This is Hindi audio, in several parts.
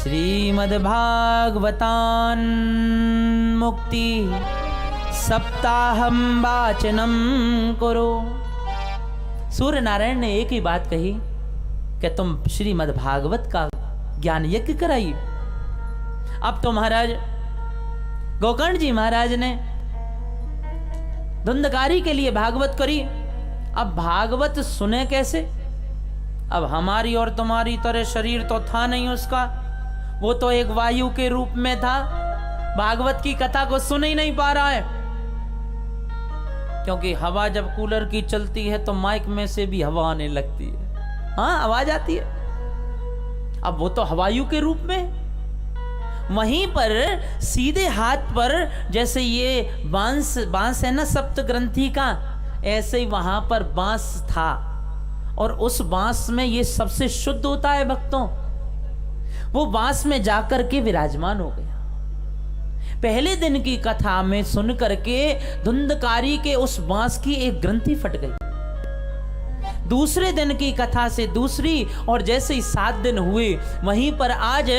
श्रीमद्भागवतान मुक्ति सप्ताहम वाचनम करो। सूर्य नारायण ने एक ही बात कही कि तुम श्रीमद्भागवत का ज्ञान यज्ञ कराइए। अब तो महाराज गोकर्ण जी महाराज ने धुंधकारी के लिए भागवत करी। अब भागवत सुने कैसे? अब हमारी और तुम्हारी तरह शरीर तो था नहीं उसका, वो तो एक वायु के रूप में था, भागवत की कथा को सुन ही नहीं पा रहा है। क्योंकि हवा जब कूलर की चलती है तो माइक में से भी हवा आने लगती है, हाँ आवाज आती है। अब वो तो हवायु के रूप में, वहीं पर सीधे हाथ पर जैसे ये बांस है ना सप्त ग्रंथि का, ऐसे ही वहां पर बांस था और उस बांस में ये सबसे शुद्ध होता है भक्तों। वो बांस में जाकर के विराजमान हो गया। पहले दिन की कथा में सुन करके धुंधकारी के उस बांस की एक ग्रंथि फट गई। दूसरे दिन की कथा से दूसरी, और जैसे ही 7 दिन हुए वहीं पर आज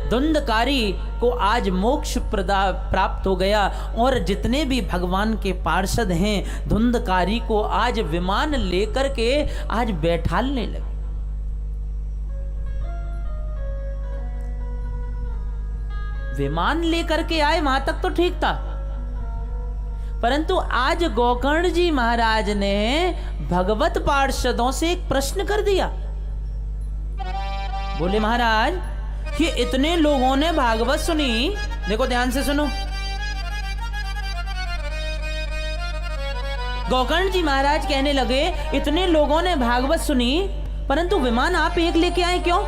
धुंधकारी को आज मोक्ष प्राप्त हो गया। और जितने भी भगवान के पार्षद हैं धुंधकारी को आज विमान लेकर के आज बैठालने लगे। विमान लेकर के आए, वहां तक तो ठीक था, परंतु आज गोकर्ण जी महाराज ने भगवत पार्षदों से एक प्रश्न कर दिया। बोले महाराज कि इतने लोगों ने भागवत सुनी, देखो ध्यान से सुनो। गोकर्ण जी महाराज कहने लगे इतने लोगों ने भागवत सुनी परंतु विमान आप एक लेके आए क्यों?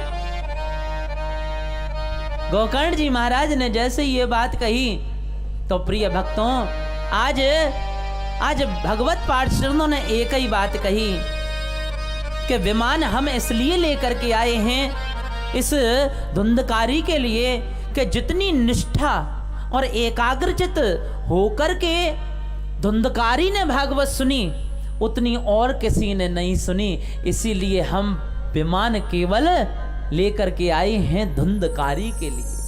गोकर्ण जी महाराज ने जैसे ये बात कही तो प्रिय भक्तों आज भगवत पार्षदों ने एक ही बात कही कि विमान हम इसलिए लेकर के आए हैं इस धुंधकारी के लिए कि जितनी निष्ठा और एकाग्रचित होकर के धुंधकारी ने भागवत सुनी उतनी और किसी ने नहीं सुनी। इसीलिए हम विमान केवल लेकर के आए हैं धुंधकारी के लिए।